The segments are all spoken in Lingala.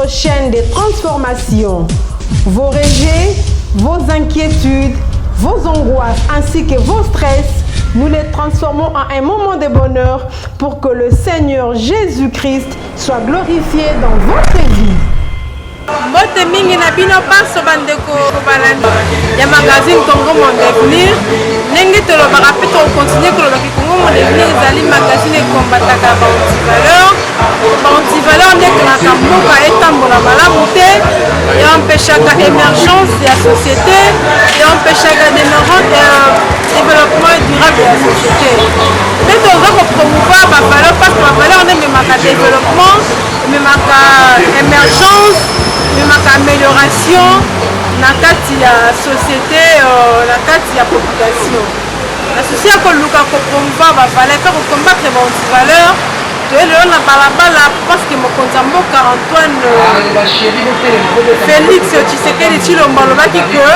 votre chaîne de transformation. Vos rejets, vos inquiétudes, vos angoisses ainsi que vos stress, nous les transformons en un moment de bonheur pour que le Seigneur Jésus-Christ soit glorifié dans votre vie. Mbote mingi na bino paso bandeko balandi ya magazine Congo Mon Avenir ndenge tolobaka pe tokontinue kolobaki Congo Mon Avenir ezali magazine ekombataka baantivaleur nde tolaka mboka etambola malamu te eempeshaka émergence ya société eempeshaka développement durable ya société nde toza kopromouvoir bavaleur parce que bavaleur nde ememaka développement ememaka émergence memaka amélioration na kati ya société na kati ya population na souci ya koluka kopromouvoir bavaleur mpe kokombattre baantivaleur toyelelo na balabala parce que mokonzi ya mboka Antoine Félix Tshisekedi Tshilombo alobaki que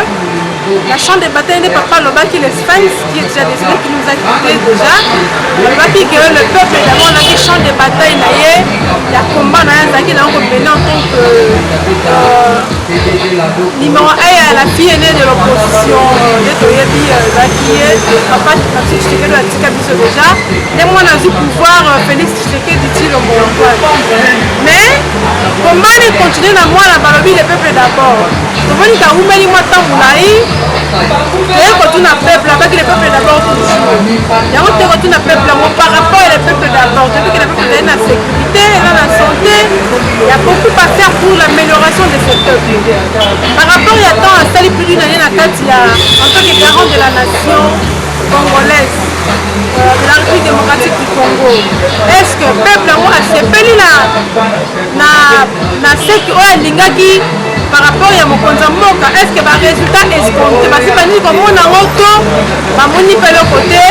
la chambre de bataille n'est pas lobaki le Sphinx qui est déjà décédé, qui nous a quitté déjà. Lobaki que le peuple d'abord n'a que champ de bataille naïe, il y a combat naïe qui n'a pas mené en tant que numéro 1 à la fille aînée de l'opposition de Toyebi Zakiye, papa Tshisekedi a dit Kabiso déjà. Et moi on a vu pouvoir Félix Tshisekedi Tshilombo Antoine. Mais comment il continue dans moi la balobi le peuple d'abord. Comment il a ouvert moi tant moulaï. Et quand on a peuple, avec le peuple d'abord toujours. Il y a un peuple par rapport au peuple d'abord. Depuis que le peuple est dans la sécurité, dans la santé, il y a beaucoup à faire pour l'amélioration de ce peuple. Par rapport à temps, à ça, plus d'une année, en tant que garant de la nation congolaise, de la République démocratique du Congo, est-ce que le peuple a sepeli na seki oyo alingaki par rapport à mon mboka, est-ce que le résultat escompté parce que bandi komona ngoto bamoni pe le côté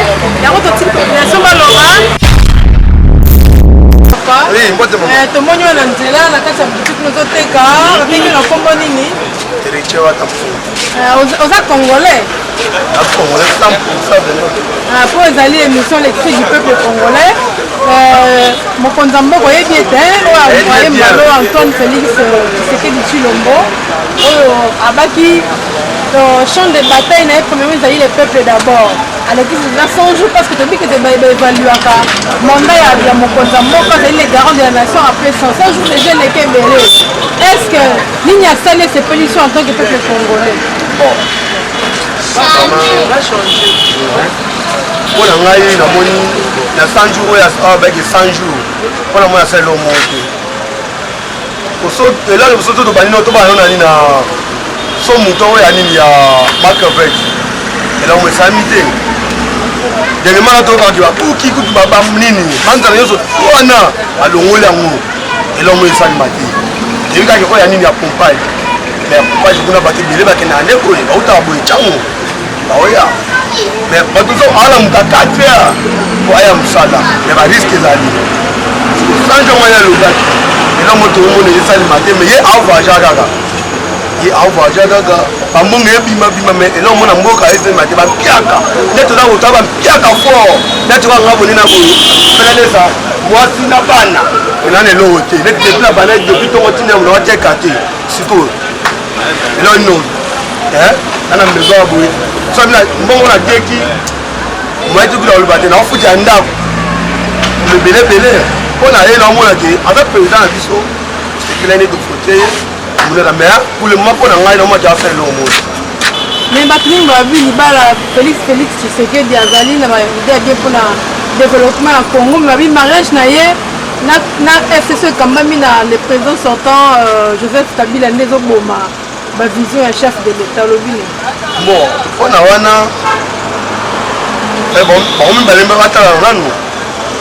ya ngoto type population baloba tomoni wana nzela na kati ya boutique nozoteka otengi na kombo nini oza congolais po ezali émission les cris du peuple congolais mokonzi ya mboka oyebi ete oyo amoye mbalo Antoine Félix Tshisekedi Tshilombo oyo abaki champ de bataille na ye premièrement ezali le peuple d'abord aleki na 100 jours parce que tobi kete baévaluaka mandat ya mokonzi ya mboka ezali le garant de la nation après 100 jours déjà eleki ebele est ce que nini asali esepeli so en tant que peuple congolais mpona ngai namoni na 100 jours oyo abaki 100 jours mpona moi asali omo te elali bosoto tobanino tobana nani na so moto oyo ya nini ya Macavec elongo esami te dernièrement tokaki babuki kutu nini banzala nyonso wana alongoli yango elongo esalima te eyebi kaki oyo ya nini ya pompage mais pompage kuna bato ebele bakende na ndeko oyo bautaka boye ntango baoya mais bato so ala muka 4 heures po aya mosala mais bariske ezali sanjo mwana alobaki elongo toomona esalima te mais ye aovoyage kaka ye aovoyage kaka bambongo ebimabima mais elongo mona mboka esalima te bampiaka nde toza kotala bampiaka fort nde tokanga bonina boye penanesa mwasi na bana enana elongo te nde depuis na bana depuis tongo ntina mona wateka te sikoyo elongo non nana mbezoa boye somina mbongo na deki moyeti kuna oloba te naofuta ndako lebelebele mpo na ye naomona te aza président na biso sekilani tofote monana mais pour le moment mpo na ngai naomona te afele elongo mona mais bato mingi babi libala Félix Tshisekedi azali na baide bien mpona développement ya Congo mais babi mariage na ye na FCC ekambami na le président sortant Joseph Kabila nde ezoboma vision ya chef de l'état lobine bon mpona wana bango mibale batala nanu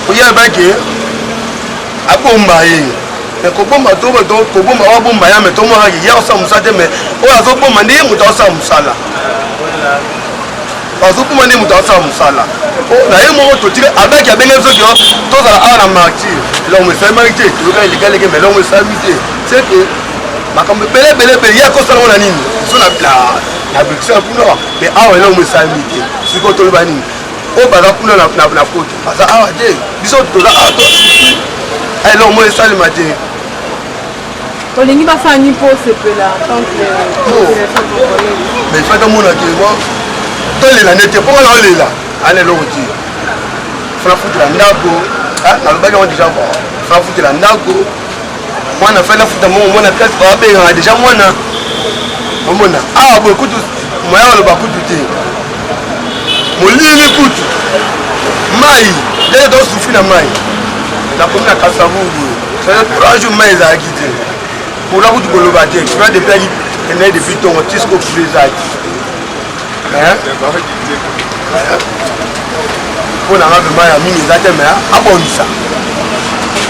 oyebaki abomba ye mais kobomba kobomba wabomba ya me tomonaki ye osala mosala te mais oyo azobomba nde ye moto aosala mosala azobomba nde moto aosala mosala na ye moko totiki abaki abenge soki tozala awa na martyre elongo esalimaki te toyoka elekaleke mais elongo esalami te seke makambo ebelebelebele ye akosalango na nini so na bruxelles kuna mais awa elongo esalami te sikoyo toloba nini oyo baza kuna na poto baza awa te biso toza awa tosusi elongo esalema te olingi basani po sepela en tant que population congolaise. Mais il faut que mon acquérement tolela nete po la olela ale lokoti fala futu la ndako na lobaki on déjà fala futu la ndako mwana fala futu mo mwana place ba be déjà mwana omona ah bo kutu moya lo ba kutu te molili kutu mai dès que souffrir na mai la commune à Kasavubu c'est 3 jours mais à quitter pour la route koloba te tu vas depuis et depuis ton tisco pour les actes pour la rave mai à mini zate mais à bon ça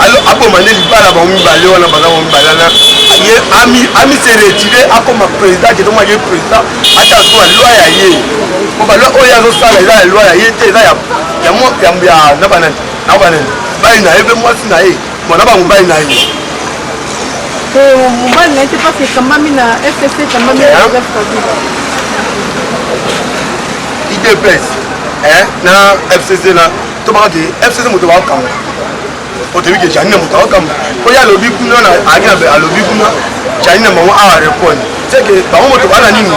alors à bon mané libala ba mi balé on a ba mi balana ye ami s'est retiré à comme président qui donc le président ata so loi ya ye ko ba loi oya zo sala la loi ya ye te ya mo ya na banana ba ina ebe mo si na ye mo na ba mo ba ina ye mobali na ye te parce ekambami na FCC ekambami na Joseph Kabila IDPS na FCC na to ba ke FCC mo to ba kam o te wi ke jani mo to kam ko ya lobi kuna na agi na alobi kuna jani na mo a répondre c'est que ba mo to ba na nini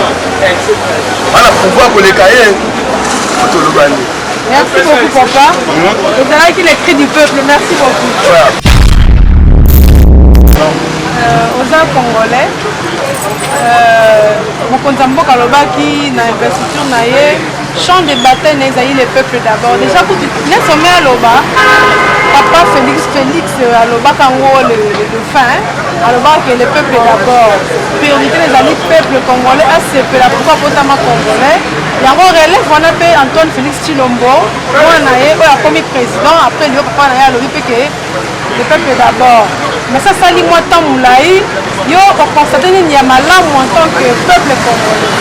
ana pouvoir ko le cahier o to lo bani. Merci beaucoup papa. Vous avez qui les cris du peuple. Merci beaucoup. Voilà. Aux Congolais mokonzi mboka alobaki na investiture na ye champ de bataille na ezali le peuple d'abord déjà kutu nesome aloba papa Félix alobaka yango le fin alobaka ke le peuple d'abord priorité ezali peuple congolais asepela pourquoi potama congolais yango relève wana mpe Antoine Félix Tshilombo mwana na ye oyo akomi président après liyo papa na ye alobi mpe ke le peuple d'abord mais ça sali mwa temps molai yo okonstate nini ya malamu en tant que peuple congolais.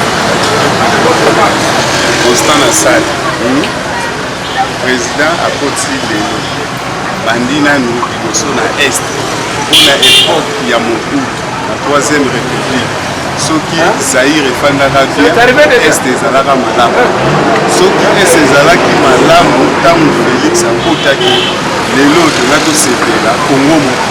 Constant Nassali président akoti lelo bandi nanu liboso na est mpona époque ya mobutu na 3e république soki Zaïre efandaka bien est ezalaka malamu soki est ezalaki malamu ntango Félix akotaki lelo tonga tosepela Kongo motu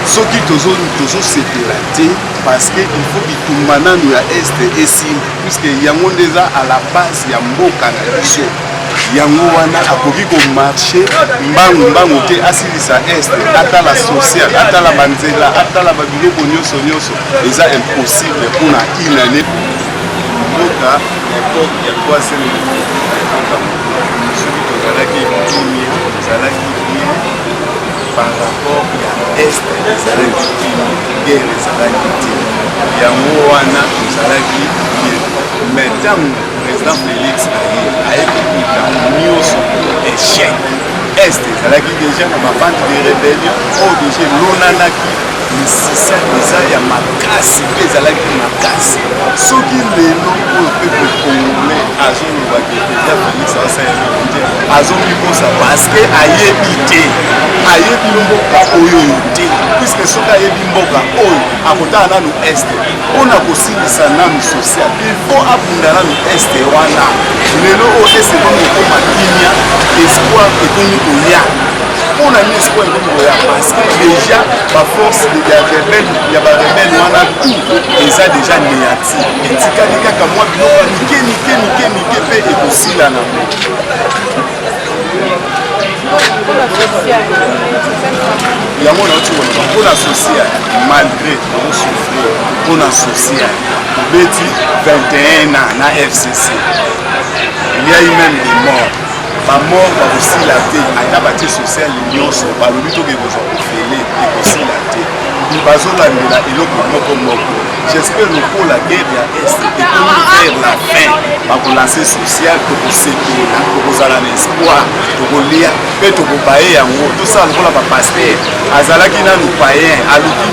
soki tozosepela te parce que il faut bitumba nanu ya este esimba puisque yango nde eza à la base ya mboka na biso yango wana akoki komarche mbangu te asilisa este atala social atala banzela atala babiloko nyonso eza impossible mpona inane mboka époque ya 3e soki tozalaki premier tozalaki bien par rapport ya este ezalaki guerre ezalaki te yango wana tozalaki bien mais ntango président Félix ayebi kuta nyonso échec este ezalaki déjà na bavante de rébellion oyo déjà elonanaki misisa eza ya makasi mpe ezalaki makasi soki lelo oyo peuple congolais azolobaki déjà Félix asayebi te azomibosa parce ayebi te ayebi mboka oyo te puisque soki ayebi mboka oyo akotala nanu este mpona kosilisa nanu social il faut abunda nanu este wana lelo oyo este ekomi kokoma kimia espoir ekomi koya mpona nini espoir ekomi koya parce que déjà baforce ya barebele wana tout eza déjà néati etikali kaka mwa biloko mike mpe ekosila nango yango nauti koloba mpona social malgré tozosouffrir mpona social tobeti 21 ans na FCC il y a eu même des morts bamort bakosila te ata batie social nyonso balobi toke kozwa kofele ekosila te bazolandela eloko moko j'espère lokola guerre ya est ekomi vers la fin bakolanse social tokosetola tokozala na espoir tokolia mpe tokobaye yango tosala lokola bapaster azalaki nanu payen aluki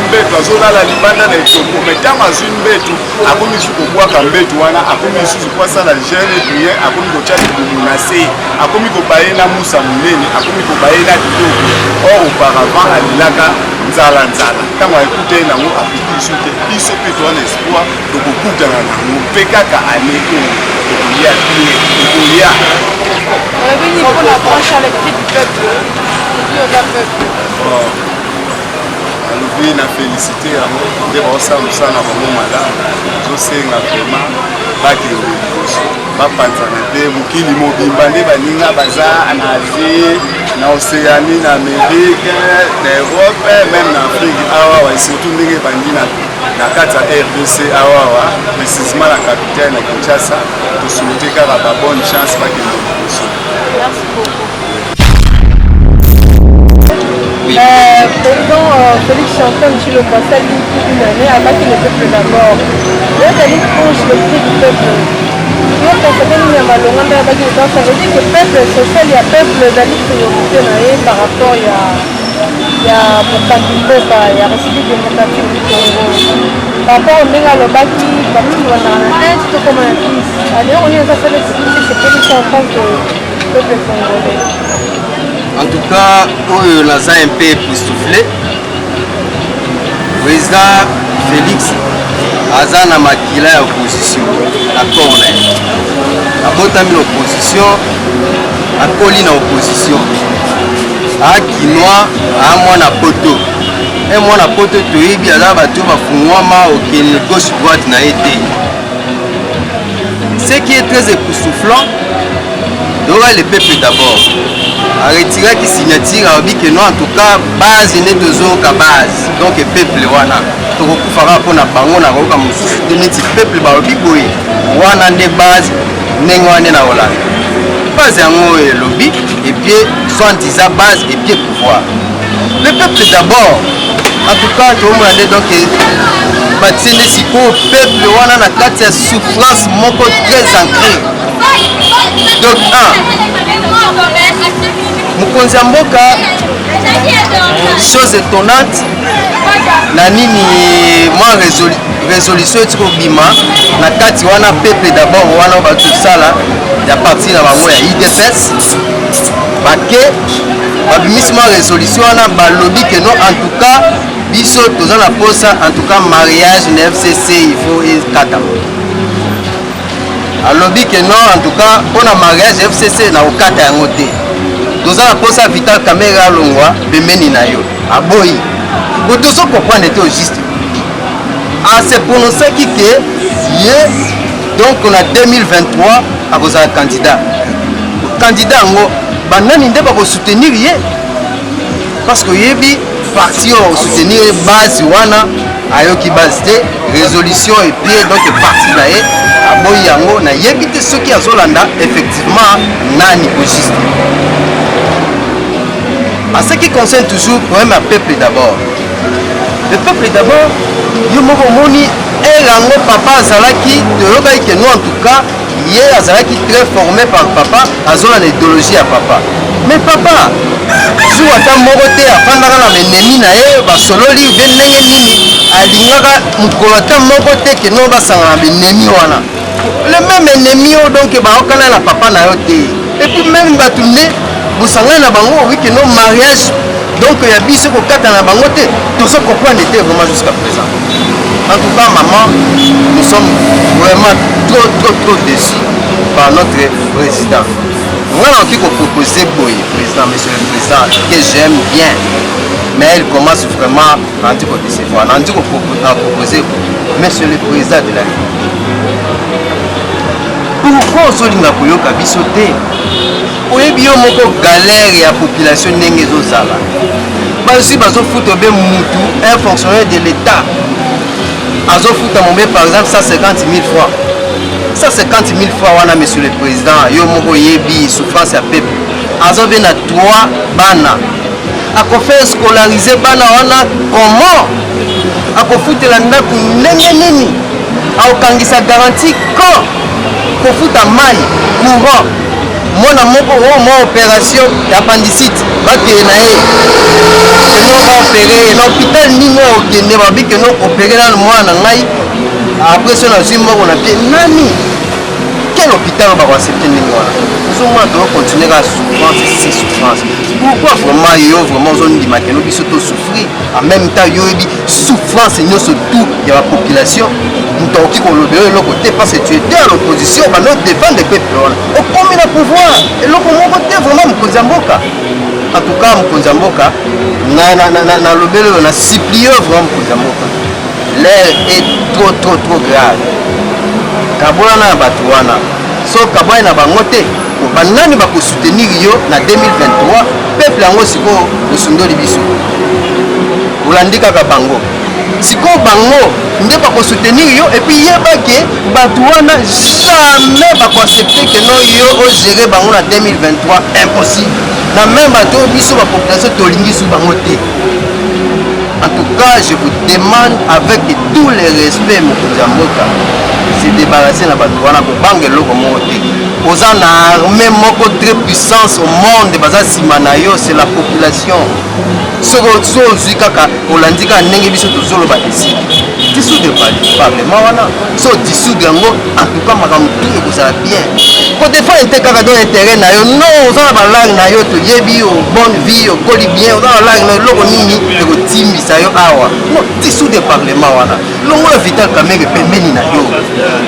mbeto azolala libanda na etoko me ntango azwi mbeto akomi su kobwaka mbeto wana akomi lisusu po asala jeune priere akomi kotya libumu na se akomi kobaye na musa monene akomi kobaye na biloko or auparavant alelaka nzala ntango ayekute nango apiki biso te biso mpe toa na espoir tokokutana nango mpe kaka ane oyo tokolia bien tokolia Vini pour la branche à l'écrit du peuple, du peuple. alobi na félicité yango nde baosala mosala na bango malamu tosenga vraiment bakende liboso bapanzana te mokili mobimba nde baninga baza na Asie na Océanie na Amérique na Europe même na Afrique awawa et surtout ndenge bandi na kati ya RDC awawa précisement na capitale na Kinshasa tosouhaite kaka ba bonne chance bakende liboso. Merci beaucoup. Oui. Président Félix Antoine Tshilombo Sali pour une année a battu le peuple d'abord. Là, Dali penche le prix du peuple. Ça veut dire que le peuple social, il y a peuple Dali priorité par rapport à il y a République démocratique du Congo. Par rapport au Néga Lobaki, comme il y a un petit comme un fils. Alors, on y a fait c'est Félix Antoine du peuple congolais. En tout cas, on a un peu époustouflé. Président Félix aza na makila ya opposition d'accord na ye abotami na opposition akoli na opposition akinwa amwana poto mwana poto toyebi aza bato bafungwama okende gauche droite na ye te. Ce qui est très époustouflant doka le peuple d'abord aretiraki signature alobi ke no en tout cas base nde tozoyoka base donc peuple wana tokokufaka mpona bango na koyoka mosusu te neti peuple balobi boye wana nde base ndenge wana nde na kolanda base yango elobi epie soit eza base epie pouvoir le peuple d'abord en tout cas toomona nde donc batie nde sikoyo peuple wana na kati ya souffrance moko très ancré. Donc mokonzi ya mboka chose étonnante na nini mwa résolution eti kobima na kati wana peuple d'abord wana batosala ya parti na bango ya UDPS bake babimisi mwa résolution wana balobi ke no en tout cas biso toza na posa en tout cas mariage na FCC il faut ekatama alobi ke non en tout cas mpona mariage FCC na kokata yango te toza na posa Vital Kamerhe alongwa pembeni na yo aboyi bo tozo comprendre te au juste se prononcaki ke ye donc on a 2023 akozala candidat yango banani nde bakosoutenir ye parce que yebi parti oyo bakosoutenir ye base wana ayoki base te résolution epie donc parti na ye aboyi yango nayebi te soki azolanda effectivement nani au juste. En ce qui concerne toujours problème à peuple d'abord. Le peuple d'abord, yo moko moni elango papa azalaki toyokaki ke nous en tout cas ye azalaki très formé par papa azola na idéologie ya papa. Mais papa jour ata moko te afandaka na benemi na ye basololi ve ndenge nini alingaka mokolo ata moko te ke no basanga na benemi wana. Le même ennemi donc baokana na papa na yo te. Et puis même bato nde bosangana na bango oui que non mariage donc ya biso kokata na bango te tozo comprendre te vraiment jusqu'à présent. En tout cas maman, nous sommes vraiment trop déçus par notre président. Voilà qui proposer boy président, monsieur le président que j'aime bien, mais il commence vraiment à décevoir. On dit qu'on proposer monsieur le président de la République. Pourquoi ozolinga koyoka biso te oyebi yo moko galère ya population ndenge ezozala bazwi bazofuta obe mutu un fonctionnaire de l'état azofuta mobe par exemple 150 000 francs 150 000 francs wana monsieur le président yo moko oyebi souffrance ya peuple azobe na 3 bana akofaire scolariser bana wana comment akofutela ndako ndenge nini aokangisa garantie quand kofuta mai courant mwana moko mwa opération ya appendicite bakeye na ye eno baopere na hôpital nini okende babike no opere nano mwana na ngai après so nazwi moko na pie nani quel hôpital bakoaccepte ndenge wana ozomona tokocontinue kaka souffrance si souffrance pourquoi vraiment yo vraiment ozondima keno biso tosouffrir en même temps yo yebi souffrance nyonso tout ya bapopulation moto akoki kolobela eloko te parce que tu étais à l'opposition bano défendre peuple wana okomi na pouvoir eloko moko te vraiment mokonzi ya mboka en tout cas mokonzi ya mboka na lobele na supplie vraiment mokonzi ya mboka. L'air est trop grave. Kabola na bato wana. So kabola na bango te. Banani ba ko soutenir yo na 2023 peuple yango siko osundoli biso. Olandika ka bango. Siko bango nde ba ko soutenir yo et puis yebake bato wana jamais ba ko accepter que non yo o gérer bango na 2023 impossible. Na même bato biso ba population tolingi sou bango te. En tout cas, je vous demande avec tous les respects, Mokouzamboka, se débarrasser de Batouana pour banger l'eau monter. Aux armées moko très puissance au monde, c'est la population. Ce que kaka Olandika nenge biso tozolo ba ici. Dissoudre pas le parlement wana. So dissoudre ngo en tout cas makambo tout ekozala bien. Pour défendre kaka don intérêt na yo non, oza ba langue na yo to yebi o bonne vie o koli bien, oza ba langue na loko nini eko timbisa yo awa. Non, dissoudre parlement wana. Longo la Vital Kamerhe pembeni na yo.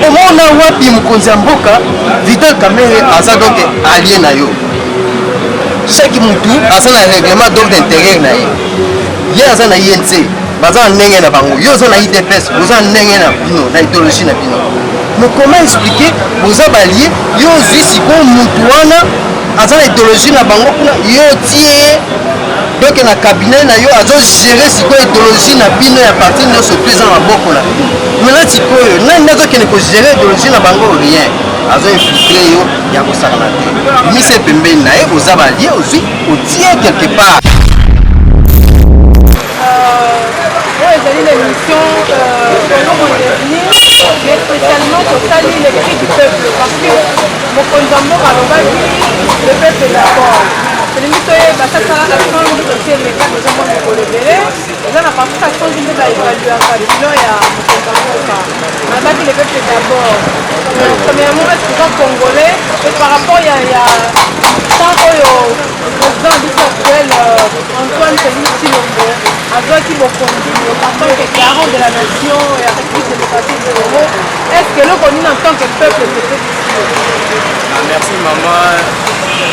Omona wapi mokonzi ya mboka Vital Kamerhe aza donc allié na yo. Chaque moutou a son règlement d'ordre intérieur na ye. Ye aza na INC, baza ndenge na bango. Yo aza na IDPS, boza ndenge na bino, na idéologie na bino. Mais comment expliquer boza balié yo zui siko moutou wana aza na idéologie na bango kuna yo tie donc na cabinet na yo azo gérer siko idéologie na bino ya parti nyonso pesa na boko na bino. Maintenant sikoyo nani nazo kene ko gérer idéologie na bango rien. Azo infiltré yo ya kosakana te. Mise pembeni na ye oza balie ozwi otie quelque part. Ezali l'émission Congo Modernité, mais spécialement totali les cris du peuple parce que mokonzi ya mboka alobaki le peuple d'abord. Tolingi toyeba sasa action nyonso eleka eza mwa mikolo ebele eza na partie action nde baévaluaka bilo ya mokonzi ya mboka alobaki le peuple d'abord. Premièrement est souvent congolais et par rapport ya tant oyo président biso actuel Antoine Félix Tshilombo azwaki bokonzi en tant que garant de la nation et République démocratique du Congo. Est-ce que eloko nini en tant que peuple c'était merci maman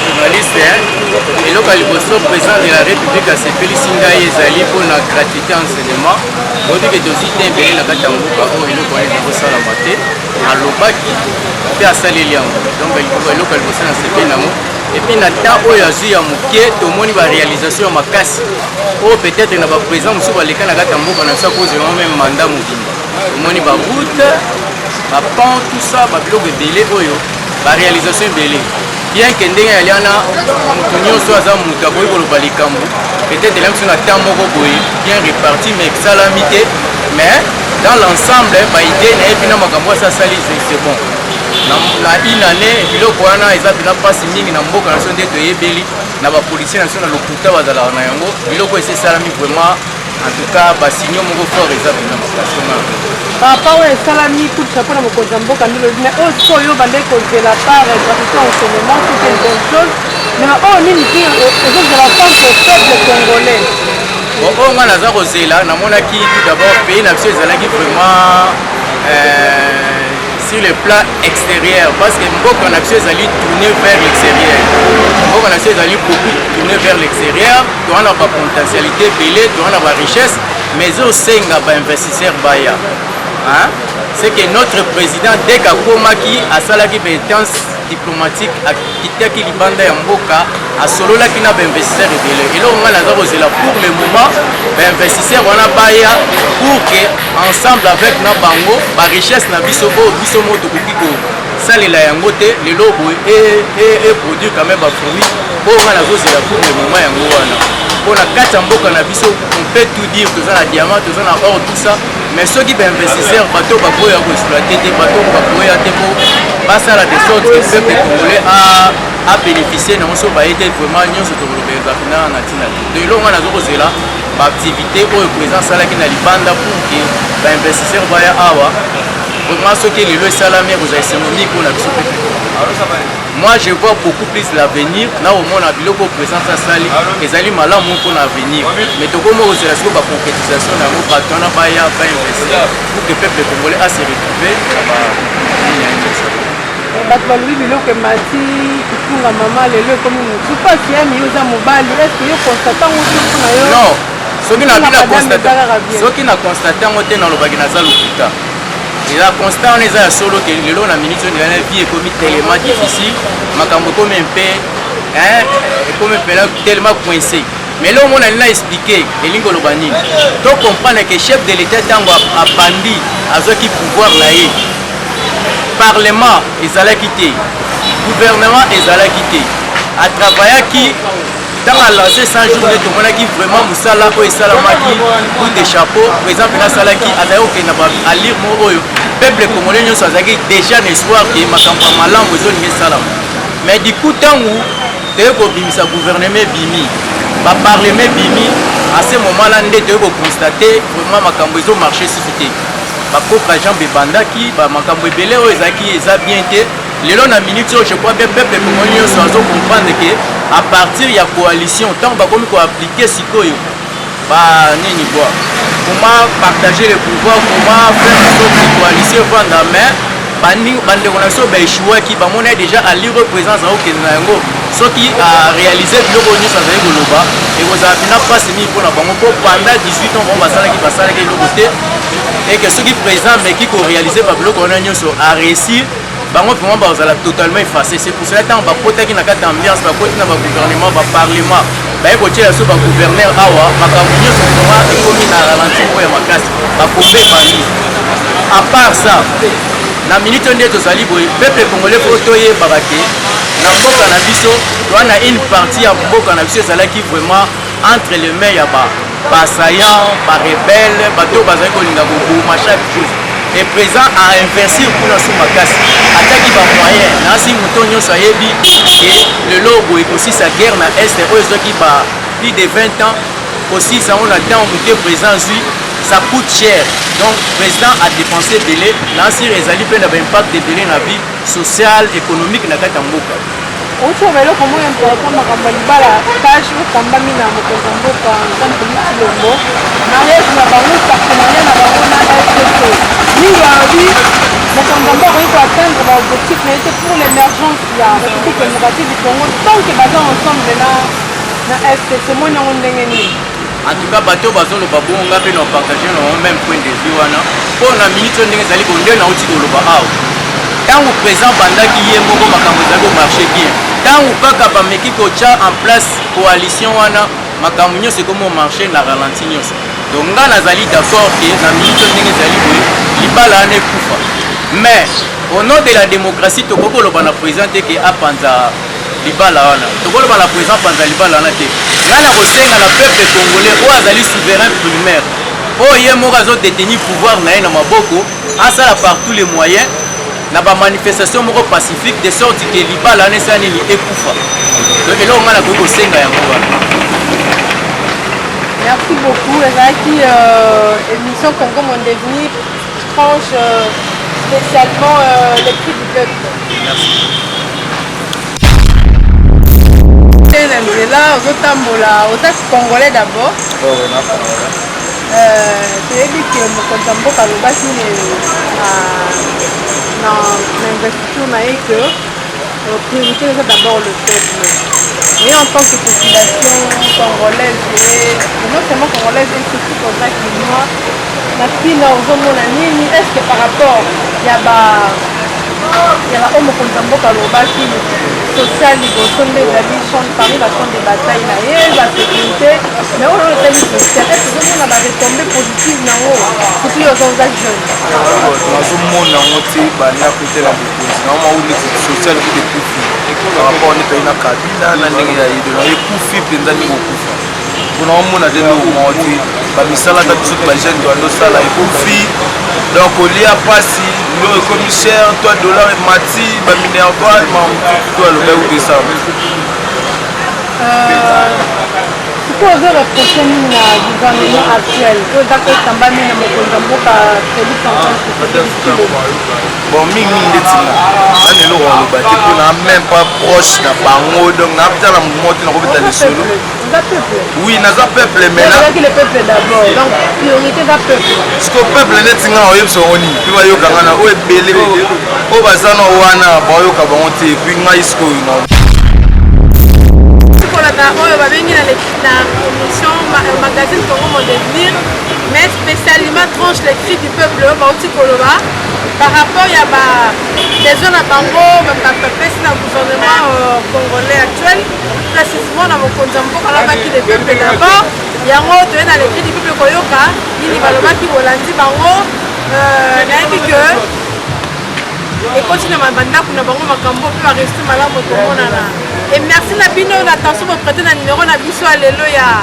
journaliste. Eloko ya liboso président de la République asepelisi ngai ezali mpona gratuité enseignement odike tozwi te ebele na kati ya mboka oyo eloko wana ekosalama te alobaki mpe asaleli yango donc eloko ya liboso na sepeli nango epuis na temps oyo azwi ya moke tomoni baréalisation ya makasi oyo peut-être na baprésident mosusu baleka na kati ya mboka na biso akozela meme mandat mobimba tomoni baroute bapont tout ça babiloko ebele oyo baréalisation ebele bien que ndenge yali wana moto nyonso aza moto akoki koloba likambo peut-être la biso na temps moko boye bien réparti mais esalami te mais dans l'ensemble baide na ye mpena makambo asa asali c'est bon na une année biloko wana eza mpena mpasi mingi na mboka na biso nde toyebeli na bapolisier na biso na lokuta bazalaka na yango biloko esi esalami vraiment en tout cas basigno moko fort eza mpena makasi par rapport oyo esalami coup de chapeau na mokonzi ya mboka ndelo mais oyo sikoyo bandeki kozela par gratuité enseignement tout une bonne chose mais oyo nini ti ezozela contre peuple congolais oyo nga naza kozela namonaki tout d'abord pays na biso ezalaki vraiment sur le plan extérieur parce que mboka na biso ezali tourné vers l'extérieur mboka na biso ezali beaucoup tourné vers l'extérieur towana bapotentialité ebele towana barichesse mais osenga bainvestisseur baya c'est que notre président dès qu'akomaki asalaki baintense diplomatique akitaki libanda ya mboka asololaki na bainvestisseur ebele eloko nga naza kozela pour le moment bainvestisseur wana baya pour que ensemble avec na bango barichesse na biso oyo biso mo tokoki kosalela yango te lelo boye eproduire quand même bafruit oyo nga nazozela pour le moment yango wana mpona kati ya mboka na biso on peut tout dire toza na diamant toza na or tout ça mais soki bainvestisseur bato bakoya koexploite te bato bakoya te po basala de sorte que peuple congolais a bénéficié nango so baye te vraiment nyonso tokolobelaka na ntina te donc eloko nga nazokozela baactivité oyo président asalaki na libanda pour que bainvestisseur baya awa vraiment soki lelo esalami ekozala esengomi mpona biso peuple. Moi je vois beaucoup plus l'avenir na omona biloko présence asali ezali malamu mpona avenir mais tokomi kozela siko baconcrétisation nango bato wana baya bainvestir pour que peuple congolais a se retrouver bato balobi biloko emati otunga mama lelo ekomi motu mpasi ya miyoza mobali eske yo constate ngo te mpona yo non soki na constate yango te nalobaki naza lokuta eza constat wana eza ya solo ke lelo na minute oyo na vie ekomi tellement difficile makambo ekomi mpe ekomi mpela tellement coincé mais là omona nina expliqué elingi oloba nini to comprendre que chef de l'état ntango abandi azwaki pouvoir na ye parlement ezalaki te gouvernement ezalaki te atravaillaki ntango alancé 100 jours nde tomonaki vraiment mosala oyo esalamaki coup de chapeau par exemple nasalaki azalaki kokenda alire mo oyo peuple congolais nyonso azalaki déjà na espoir ke makambo ya malamu ezolinga esalama mais du coup ntango toyei kobimisa gouvernement ebimi baparlement ebimi à ce moment là nde toyei kokonstate vraiment makambo ezomarché susu te bakopra jambe ebandaki bamakambo ebele oyo ezalaki eza bien te lelo na minute oyo je crois bien peuple congolais nyonso azocomprendre ke à partir ya coalition ntango bakomi koappliquer sikoyo banini bwa comment partager le pouvoir comment faire en sorte que coalition evanda mais bandeko na biso baeshuwaki bamona déjà alire présence aokende na yango soki aréalise biloko nyonso azali koloba ekozala mpena mpasi mingi mpona bango mpo pendant 18 ans bango basalaki eloko te eke soki président meki koréalise babiloko wana nyonso aréussir bango vraiment bazala totalement effacé c'est pour cela ntango bakotaki na kati ya ambiance bakoti na bagouvernement baparlement baye kotiela so bagouverneur awa makambo nyonso vraiment ekomi na ralenti moko ya makasi bakombe bani à part ça na minute nde tozali boye peuple congolais po toyebaka ke na mboka na biso towana une partie ya mboka na biso ezalaki vraiment entre les mains ya basaillant barebelle bato bazali kolinga koboma chaque chose et présent a investir kuna so makasi ataki bamoyen nasi moto nyonso ayebi ke lelo boye kosisa guerre na este oyo ezwaki plus de 20 ans kosisa ngo na ntango moke présent zwi ça coûte cher donc président a dépensé belé nasi ezali mpe na baimpact ebele na vie sociale économique na kati ya mboka outi eloko moko important makambo ya libala tâche okambami na mokonzi ya mboka nzambe Félix Tshilombo mariage na bango partenariat na bango na FCC mingi alobi mokonzi ya mboka akoki koatteindre baobjectif na ye te pour l'émergence ya république démocratique du Congo tant que baza ensemble na FCC moni yango ndenge nini en tout cas bato bazoloba bonga mpe na partage na même point de vue wana mpo na minute oyo ndenge ezali konde nauti koloba awa ntango présent bandaki ye moko makambo ezali komarche bien ntango kaka bameki kotya en place coalition wana makambo nyonso ekomi omarche na ralenti nyonso donc nga nazali d'accord ke na minute oyo ndenge ezali boye libala wana ekufa mais au nom de la démocratie tokoki koloba na président te ke apanza libala wana tokoloba na président panza libala wana te nga na kosenga na peuple congolais oyo azali souverain primaire oyo ye moko azodetenir pouvoir na ye na maboko asala par tous les moyens na bamanifestation moko pacifique de sorte ke libala wana esala nini ekufa donc eloko nga nakoki kosenga yango wana. Merci beaucoup ezalaki émission Congo Mon Devenir tranche spécialement les cris du peuple. Merci. na nzela ozotambola oza congolais d'abord toyebi ke mokonzi ya mboka alobaki na investiture na ye que priorité eza d'abord le peuple et en tant que population congolaise non seulement congolaise et surtout koza kinois na ntina ozomona nini est ce que par rapport ya oyo mokonzi ya mboka alobaki social liboso nde ezali parmi bachamp de bataille na ye basécurité mais oyo etali social est ozomona baretombé positive nango surtout ozoza jeune nazomona yango te banda kotela mokonzi naoma oyo neti social kude ekufi par rapport neti ayi na kabila na ndenge ya yedo na ekufi mpenza ndenge okufa mpona omona te nde omao te bamisala kati soki bajeune to andosala ekufi donc olia mpasi lo ekomi cher to dollar emati baminerval to aloba ekutesa sikoyo ozo reproche nini na gouvernement actuel oyo eza kotambami na mokonzi ya mboka Félix bon mingi ndetina nani eloko aloba te mpona même pas proche na bango donc natala mo te nakobeta lisolo oui naza peuple maintenant le peuple d'abord donc priorité eza peuple siko peuple neti nga oyebisa bango nini mpe bayokanga na oyo ebele oyo baza na wana bayoka bango te puis ngai sikoyo na tozalaka oyo babengi na émission magazine Congo Mon Devenir, mais spécialement tranche les cris du peuple bauti koloba par rapport ya besoin na bango bapesi na gouvernement congolais actuel, précisément na mokonzi ya mboka alobaki le peuple d'abord. Yango toye na les cris du peuple koyoka nini balobaki bolandi bango nayebi ke ekoti na bandako na bango makambo mpe baresultat malamu tomonana. Et merci na bino l'attention vous prêtez na numéro na biso ya lelo ya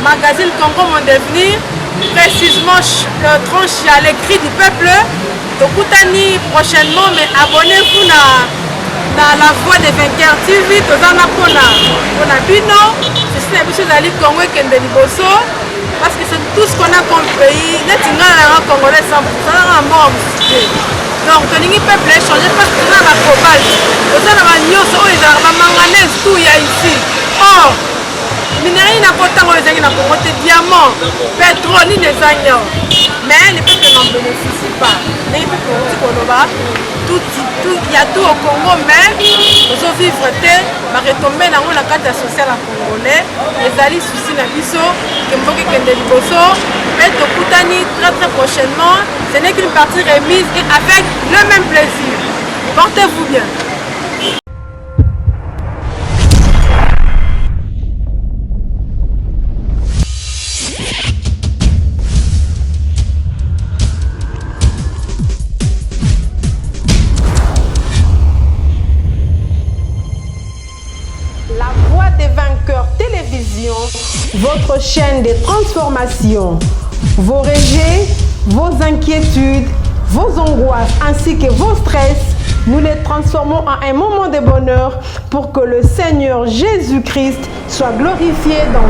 magazine Congo Mon Devenir, précisément tranche ya les cris du peuple. Tokutani prochainement, mais abonnez-vous na la voix des vainqueurs TV, tozana pona bino, ceci na biso zali Congo kende liboso, parce que c'est tout ce qu'on a comme pays, netinga na congolais 100% na mort. Donc toningi peuple échanger parce que na cobalt, tozana ba nyonso oyo ezalaka ba manganèse tout ya ici. Or minerai na kotango ezangi na Congo te diamant, pétrole ni des agneaux. Mais les peuples n'en bénéficient pas. Les peuples tout, il y a tout au Congo, mais nous vivons retomber dans la carte sociale congolais. Les alliés soucis na biso, Kemboke Kende Liboso, mais Tokutani très prochainement. Ce n'est qu'une partie remise et avec le même plaisir. Portez-vous bien. Votre chaîne de transformation, vos rejets, vos inquiétudes, vos angoisses ainsi que vos stress, nous les transformons en un moment de bonheur pour que le Seigneur Jésus-Christ soit glorifié dans